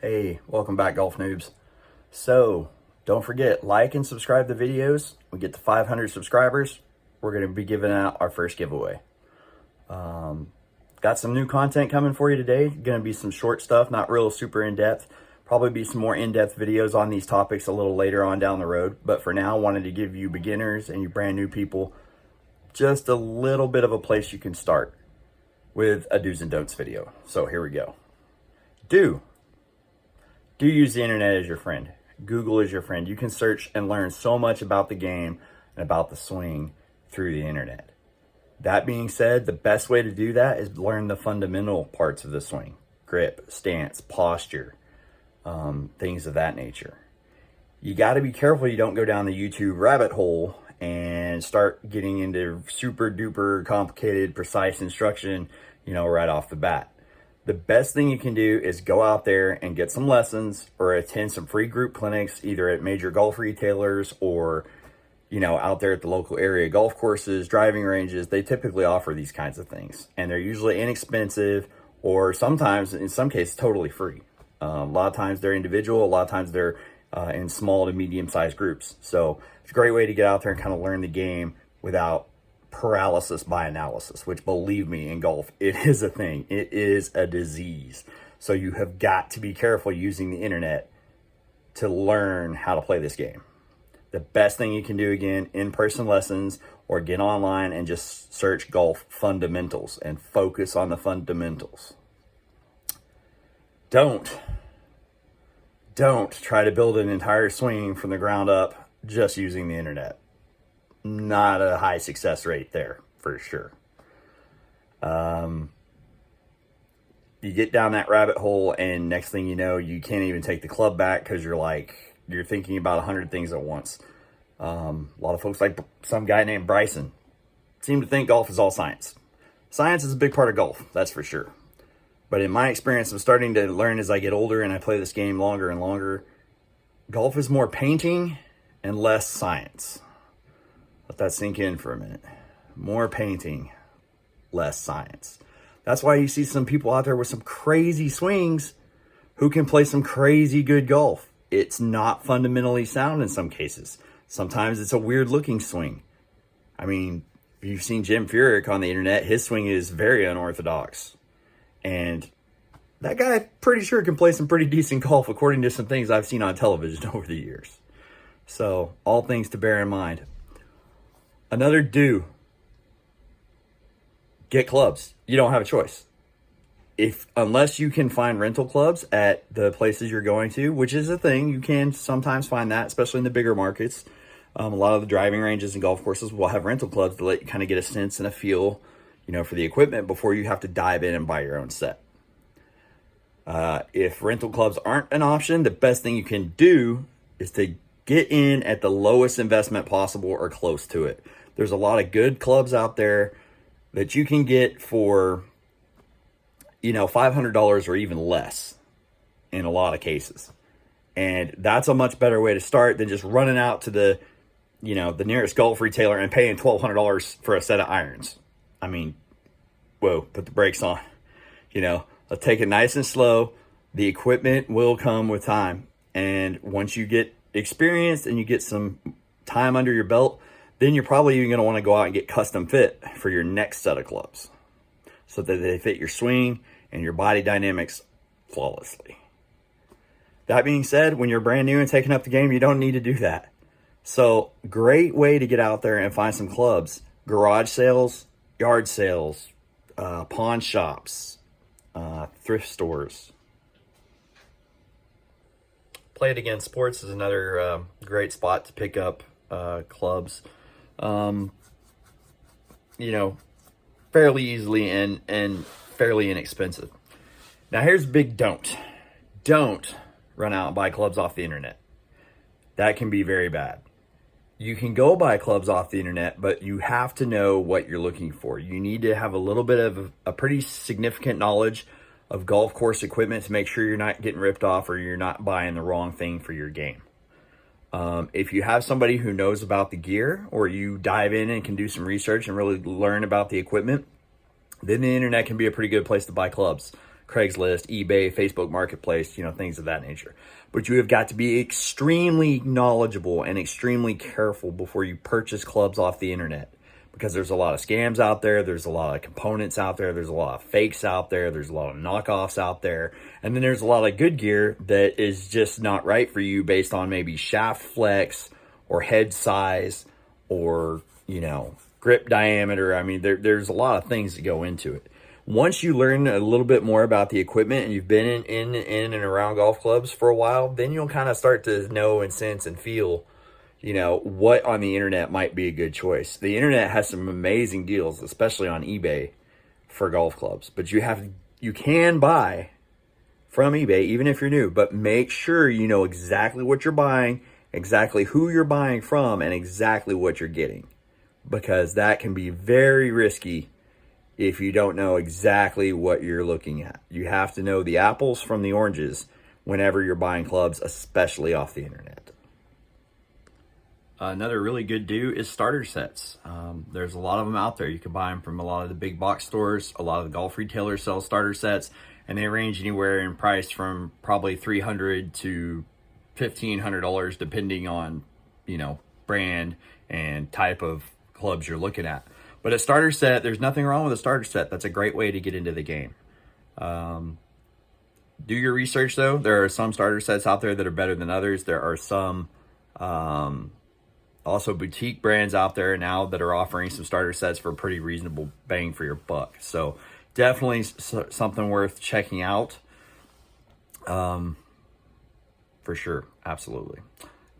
Hey, welcome back, golf noobs. So don't forget, like and subscribe to videos. We get to 500 subscribers, we're going to be giving out our first giveaway. Got some new content coming for you today. Going to be some short stuff, not real super in-depth. Probably be some more in-depth videos on these topics a little later on down the road. But for now, I wanted to give you beginners and you brand new people just a little bit of a place you can start with a do's and don'ts video. So here we go. Do use the internet as your friend. Google is your friend. You can search and learn so much about the game and about the swing through the internet. That being said, the best way to do that is learn the fundamental parts of the swing. Grip, stance, posture, things of that nature. You got to be careful you don't go down the YouTube rabbit hole and start getting into super duper complicated, precise instruction, right off the bat. The best thing you can do is go out there and get some lessons or attend some free group clinics, either at major golf retailers or, out there at the local area golf courses, driving ranges. They typically offer these kinds of things, and they're usually inexpensive or sometimes, in some cases, totally free. A lot of times they're individual, a lot of times they're in small to medium-sized groups. So it's a great way to get out there and kind of learn the game without paralysis by analysis, which, believe me, in golf, it is a thing. It is a disease. So you have got to be careful using the internet to learn how to play this game. The best thing you can do, again, in-person lessons or get online and just search golf fundamentals and focus on the fundamentals. Don't try to build an entire swing from the ground up just using the internet. Not a high success rate there, for sure. You get down that rabbit hole, and next thing you know, you can't even take the club back because you're thinking about 100 things at once. A lot of folks, like some guy named Bryson, seem to think golf is all science. Science is a big part of golf, that's for sure. But in my experience, I'm starting to learn as I get older and I play this game longer and longer, golf is more painting and less science. Let that sink in for a minute. More painting, less science. That's why you see some people out there with some crazy swings who can play some crazy good golf. It's not fundamentally sound in some cases. Sometimes it's a weird looking swing. I mean, if you've seen Jim Furyk on the internet, his swing is very unorthodox. And that guy, pretty sure, can play some pretty decent golf according to some things I've seen on television over the years. So, all things to bear in mind. Another do. Get clubs. You don't have a choice. Unless you can find rental clubs at the places you're going to, which is a thing, you can sometimes find that, especially in the bigger markets. A lot of the driving ranges and golf courses will have rental clubs to let you kind of get a sense and a feel, for the equipment before you have to dive in and buy your own set. If rental clubs aren't an option, the best thing you can do is to get in at the lowest investment possible or close to it. There's a lot of good clubs out there that you can get for, $500 or even less in a lot of cases. And that's a much better way to start than just running out to the nearest golf retailer and paying $1,200 for a set of irons. I mean, whoa, put the brakes on. Let's take it nice and slow. The equipment will come with time. And once you get experienced and you get some time under your belt, then you're probably even going to want to go out and get custom fit for your next set of clubs so that they fit your swing and your body dynamics flawlessly. That being said, when you're brand new and taking up the game, you don't need to do that. So, great way to get out there and find some clubs. Garage sales, yard sales, pawn shops, thrift stores. Play It Again Sports is another great spot to pick up clubs. Fairly easily and fairly inexpensive. Now here's a big don't. Don't run out and buy clubs off the internet. That can be very bad. You can go buy clubs off the internet, but you have to know what you're looking for. You need to have a little bit of a pretty significant knowledge of golf course equipment to make sure you're not getting ripped off or you're not buying the wrong thing for your game. If you have somebody who knows about the gear, or you dive in and can do some research and really learn about the equipment, then the internet can be a pretty good place to buy clubs. Craigslist, eBay, Facebook Marketplace, things of that nature. But you have got to be extremely knowledgeable and extremely careful before you purchase clubs off the internet, because there's a lot of scams out there. There's a lot of components out there. There's a lot of fakes out there. There's a lot of knockoffs out there. And then there's a lot of good gear that is just not right for you based on maybe shaft flex or head size or, grip diameter. I mean, there's a lot of things that go into it. Once you learn a little bit more about the equipment and you've been in and around golf clubs for a while, then you'll kind of start to know and sense and feel, what on the internet might be a good choice. The internet has some amazing deals, especially on eBay for golf clubs. But you can buy from eBay, even if you're new, but make sure you know exactly what you're buying, exactly who you're buying from, and exactly what you're getting. Because that can be very risky if you don't know exactly what you're looking at. You have to know the apples from the oranges whenever you're buying clubs, especially off the internet. Another really good do is starter sets. There's a lot of them out there. You can buy them from a lot of the big box stores. A lot of the golf retailers sell starter sets, and they range anywhere in price from probably $300 to $1,500, depending on, brand and type of clubs you're looking at. But a starter set, there's nothing wrong with a starter set. That's a great way to get into the game. Do your research though. There are some starter sets out there that are better than others. There are some also boutique brands out there now that are offering some starter sets for a pretty reasonable bang for your buck. So definitely something worth checking out. For sure. Absolutely.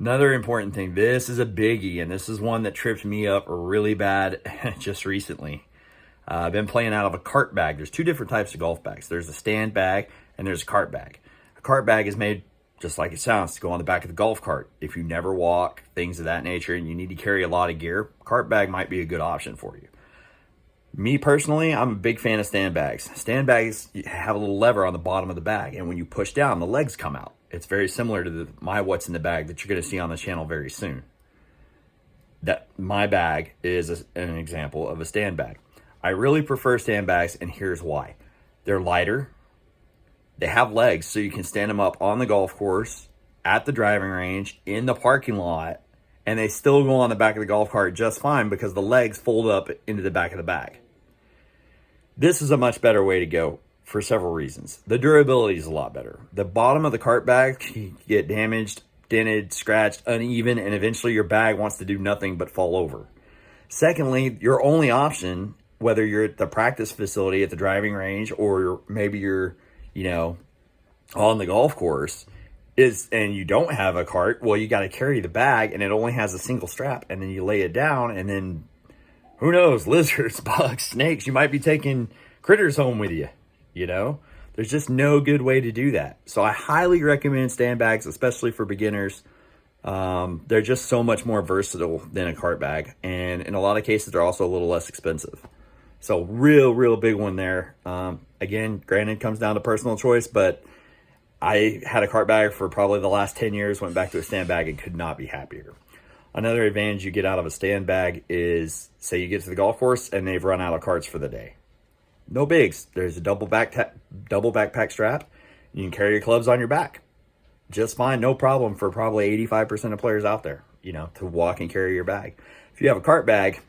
Another important thing, this is a biggie, and this is one that tripped me up really bad just recently. I've been playing out of a cart bag. There's two different types of golf bags. There's a stand bag and there's a cart bag. A cart bag is made just like it sounds, to go on the back of the golf cart. If you never walk, things of that nature, and you need to carry a lot of gear, cart bag might be a good option for you. Me personally, I'm a big fan of stand bags. Stand bags have a little lever on the bottom of the bag, and when you push down, the legs come out. It's very similar to my what's in the bag that you're going to see on the channel very soon. That my bag is an example of a stand bag. I really prefer stand bags, and here's why. They're lighter. They have legs, so you can stand them up on the golf course, at the driving range, in the parking lot, and they still go on the back of the golf cart just fine because the legs fold up into the back of the bag. This is a much better way to go for several reasons. The durability is a lot better. The bottom of the cart bag can get damaged, dented, scratched, uneven, and eventually your bag wants to do nothing but fall over. Secondly, your only option, whether you're at the practice facility at the driving range or maybe you're, on the golf course, and you don't have a cart, well, you got to carry the bag and it only has a single strap, and then you lay it down, and then who knows, lizards, bugs, snakes, you might be taking critters home with you. There's just no good way to do that. So I highly recommend stand bags, especially for beginners. They're just so much more versatile than a cart bag. And in a lot of cases, they're also a little less expensive. So real big one there. Again, granted, comes down to personal choice, but I had a cart bag for probably the last 10 years, went back to a stand bag and could not be happier. Another advantage you get out of a stand bag is, say you get to the golf course and they've run out of carts for the day. No bigs. There's a double backpack strap. You can carry your clubs on your back just fine, no problem for probably 85% of players out there, to walk and carry your bag. If you have a cart bag,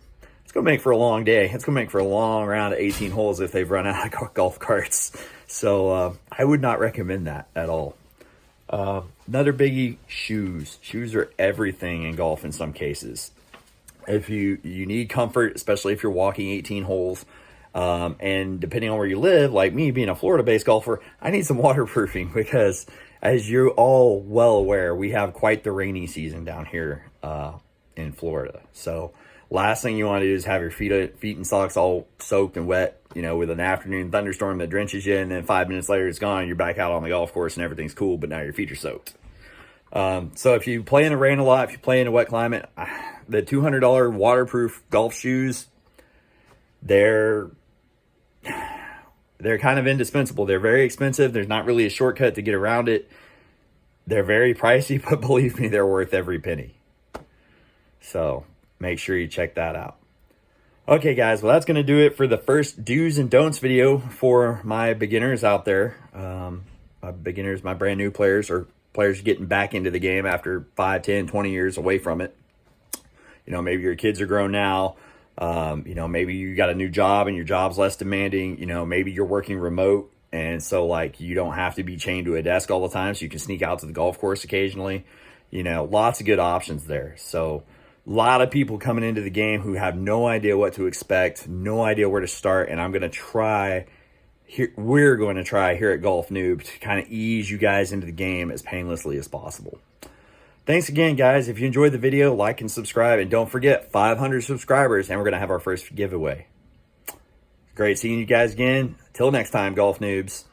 it's going to make for a long day. It's going to make for a long round of 18 holes if they've run out of golf carts. So I would not recommend that at all. Another biggie, shoes. Shoes are everything in golf in some cases. If you need comfort, especially if you're walking 18 holes, and depending on where you live, like me being a Florida-based golfer, I need some waterproofing because, as you're all well aware, we have quite the rainy season down here in Florida. So last thing you want to do is have your feet and socks all soaked and wet, with an afternoon thunderstorm that drenches you, and then 5 minutes later it's gone and you're back out on the golf course and everything's cool, but now your feet are soaked. So if you play in the rain a lot, if you play in a wet climate, the $200 waterproof golf shoes, they're kind of indispensable. They're very expensive. There's not really a shortcut to get around it. They're very pricey, but believe me, they're worth every penny. So make sure you check that out. Okay, guys, well, that's going to do it for the first do's and don'ts video for my beginners out there. My beginners, my brand new players, or players getting back into the game after 5, 10, 20 years away from it. You know, maybe your kids are grown now. You know, maybe you got a new job and your job's less demanding. You know, maybe you're working remote, and so like you don't have to be chained to a desk all the time, so you can sneak out to the golf course occasionally. You know, lots of good options there. So a lot of people coming into the game who have no idea what to expect, no idea where to start, and I'm going to try here. We're going to try here at Golf Noob to kind of ease you guys into the game as painlessly as possible. Thanks again, guys. If you enjoyed the video, like and subscribe, and don't forget 500 subscribers, and we're going to have our first giveaway. Great seeing you guys again. Till next time, Golf Noobs.